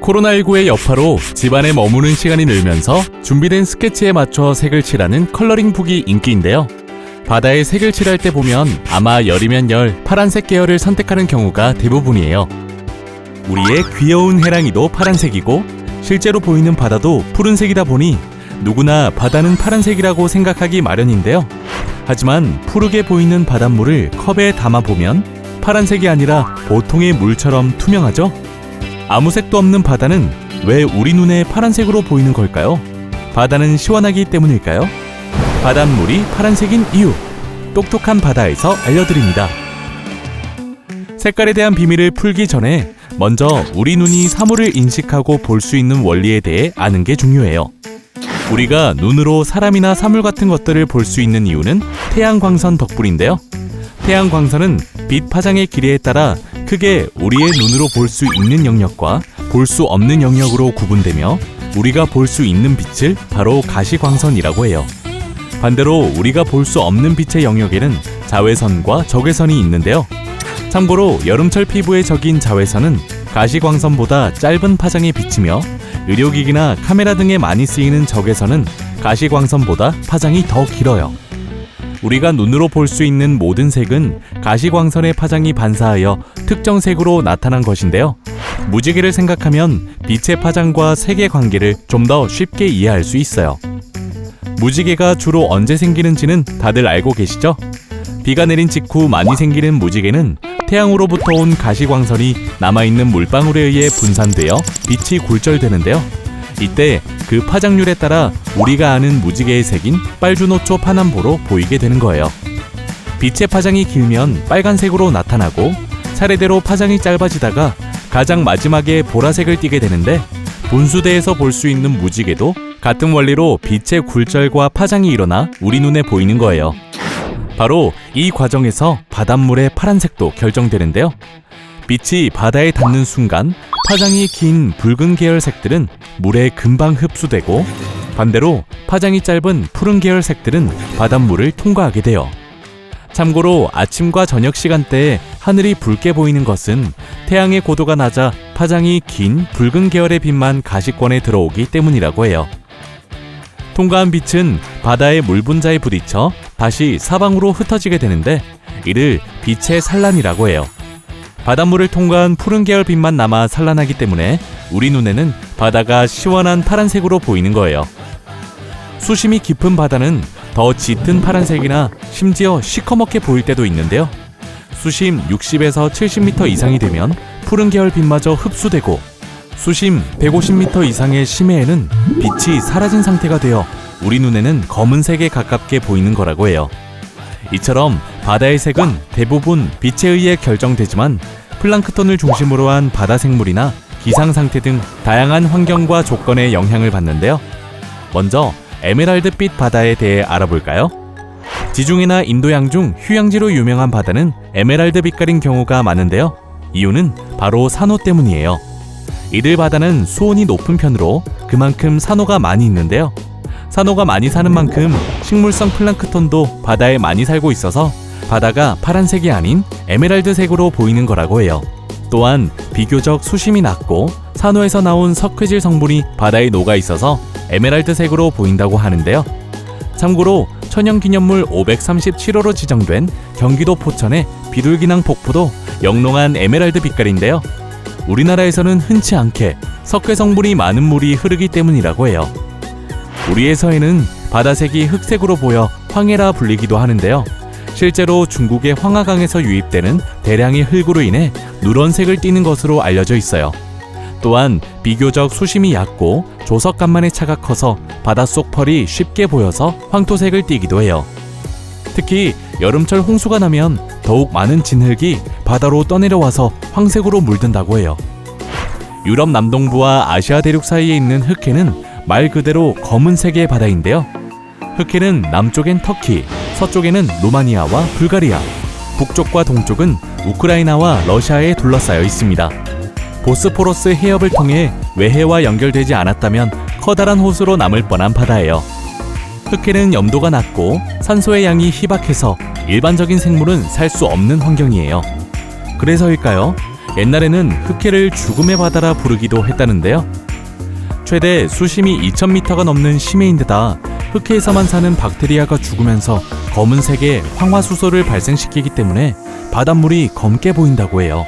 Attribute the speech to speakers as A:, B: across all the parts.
A: 코로나19의 여파로 집안에 머무는 시간이 늘면서 준비된 스케치에 맞춰 색을 칠하는 컬러링북이 인기인데요. 바다에 색을 칠할 때 보면 아마 열이면 열, 파란색 계열을 선택하는 경우가 대부분이에요. 우리의 귀여운 해랑이도 파란색이고 실제로 보이는 바다도 푸른색이다 보니 누구나 바다는 파란색이라고 생각하기 마련인데요. 하지만 푸르게 보이는 바닷물을 컵에 담아보면 파란색이 아니라 보통의 물처럼 투명하죠? 아무 색도 없는 바다는 왜 우리 눈에 파란색으로 보이는 걸까요? 바다는 시원하기 때문일까요? 바닷물이 파란색인 이유, 똑똑한 바다에서 알려드립니다. 색깔에 대한 비밀을 풀기 전에 먼저 우리 눈이 사물을 인식하고 볼 수 있는 원리에 대해 아는 게 중요해요. 우리가 눈으로 사람이나 사물 같은 것들을 볼 수 있는 이유는 태양광선 덕분인데요. 태양광선은 빛 파장의 길이에 따라 크게 우리의 눈으로 볼 수 있는 영역과 볼 수 없는 영역으로 구분되며 우리가 볼 수 있는 빛을 바로 가시광선이라고 해요. 반대로 우리가 볼 수 없는 빛의 영역에는 자외선과 적외선이 있는데요. 참고로 여름철 피부에 적인 자외선은 가시광선보다 짧은 파장에 비치며 의료기기나 카메라 등에 많이 쓰이는 적외선은 가시광선보다 파장이 더 길어요. 우리가 눈으로 볼 수 있는 모든 색은 가시광선의 파장이 반사하여 특정 색으로 나타난 것인데요. 무지개를 생각하면 빛의 파장과 색의 관계를 좀 더 쉽게 이해할 수 있어요. 무지개가 주로 언제 생기는지는 다들 알고 계시죠? 비가 내린 직후 많이 생기는 무지개는 태양으로부터 온 가시광선이 남아있는 물방울에 의해 분산되어 빛이 굴절되는데요. 이때 그 파장률에 따라 우리가 아는 무지개의 색인 빨주노초 파남보로 보이게 되는 거예요. 빛의 파장이 길면 빨간색으로 나타나고 차례대로 파장이 짧아지다가 가장 마지막에 보라색을 띠게 되는데 분수대에서 볼 수 있는 무지개도 같은 원리로 빛의 굴절과 파장이 일어나 우리 눈에 보이는 거예요. 바로 이 과정에서 바닷물의 파란색도 결정되는데요. 빛이 바다에 닿는 순간 파장이 긴 붉은 계열 색들은 물에 금방 흡수되고 반대로 파장이 짧은 푸른 계열 색들은 바닷물을 통과하게 돼요. 참고로 아침과 저녁 시간대에 하늘이 붉게 보이는 것은 태양의 고도가 낮아 파장이 긴 붉은 계열의 빛만 가시권에 들어오기 때문이라고 해요. 통과한 빛은 바다의 물 분자에 부딪혀 다시 사방으로 흩어지게 되는데 이를 빛의 산란이라고 해요. 바닷물을 통과한 푸른 계열 빛만 남아 산란하기 때문에 우리 눈에는 바다가 시원한 파란색으로 보이는 거예요. 수심이 깊은 바다는 더 짙은 파란색이나 심지어 시커멓게 보일 때도 있는데요. 수심 60에서 70m 이상이 되면 푸른 계열 빛마저 흡수되고 수심 150m 이상의 심해에는 빛이 사라진 상태가 되어 우리 눈에는 검은색에 가깝게 보이는 거라고 해요. 이처럼 바다의 색은 대부분 빛에 의해 결정되지만 플랑크톤을 중심으로 한 바다 생물이나 기상 상태 등 다양한 환경과 조건에 영향을 받는데요. 먼저 에메랄드빛 바다에 대해 알아볼까요? 지중해나 인도양 중 휴양지로 유명한 바다는 에메랄드 빛깔인 경우가 많은데요. 이유는 바로 산호 때문이에요. 이들 바다는 수온이 높은 편으로 그만큼 산호가 많이 있는데요. 산호가 많이 사는 만큼 식물성 플랑크톤도 바다에 많이 살고 있어서 바다가 파란색이 아닌 에메랄드색으로 보이는 거라고 해요. 또한 비교적 수심이 낮고 산호에서 나온 석회질 성분이 바다에 녹아 있어서 에메랄드색으로 보인다고 하는데요. 참고로 천연기념물 537호로 지정된 경기도 포천의 비둘기낭 폭포도 영롱한 에메랄드 빛깔인데요. 우리나라에서는 흔치 않게 석회 성분이 많은 물이 흐르기 때문이라고 해요. 우리의 서해는 바다색이 흑색으로 보여 황해라 불리기도 하는데요. 실제로 중국의 황하강에서 유입되는 대량의 흙으로 인해 누런색을 띠는 것으로 알려져 있어요. 또한 비교적 수심이 얕고 조석간만의 차가 커서 바닷속 펄이 쉽게 보여서 황토색을 띠기도 해요. 특히 여름철 홍수가 나면 더욱 많은 진흙이 바다로 떠내려와서 황색으로 물든다고 해요. 유럽 남동부와 아시아 대륙 사이에 있는 흑해는 말 그대로 검은색의 바다인데요. 흑해는 남쪽엔 터키, 서쪽에는 루마니아와 불가리아, 북쪽과 동쪽은 우크라이나와 러시아에 둘러싸여 있습니다. 보스포러스 해협을 통해 외해와 연결되지 않았다면 커다란 호수로 남을 뻔한 바다예요. 흑해는 염도가 낮고 산소의 양이 희박해서 일반적인 생물은 살 수 없는 환경이에요. 그래서일까요? 옛날에는 흑해를 죽음의 바다라 부르기도 했다는데요. 최대 수심이 2000m가 넘는 심해인데다 흑해에서만 사는 박테리아가 죽으면서 검은색의 황화수소를 발생시키기 때문에 바닷물이 검게 보인다고 해요.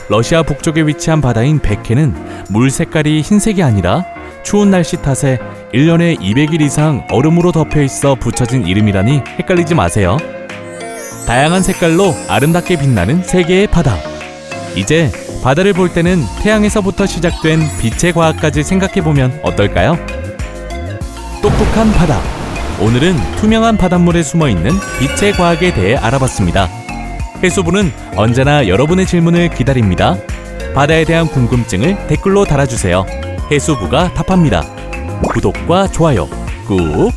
A: 러시아 북쪽에 위치한 바다인 백해는 물 색깔이 흰색이 아니라 추운 날씨 탓에 1년에 200일 이상 얼음으로 덮여 있어 붙여진 이름이라니 헷갈리지 마세요. 다양한 색깔로 아름답게 빛나는 세계의 바다. 이제 바다를 볼 때는 태양에서부터 시작된 빛의 과학까지 생각해보면 어떨까요? 똑똑한 바다. 오늘은 투명한 바닷물에 숨어있는 빛의 과학에 대해 알아봤습니다. 해수부는 언제나 여러분의 질문을 기다립니다. 바다에 대한 궁금증을 댓글로 달아주세요. 해수부가 답합니다. 구독과 좋아요 꾹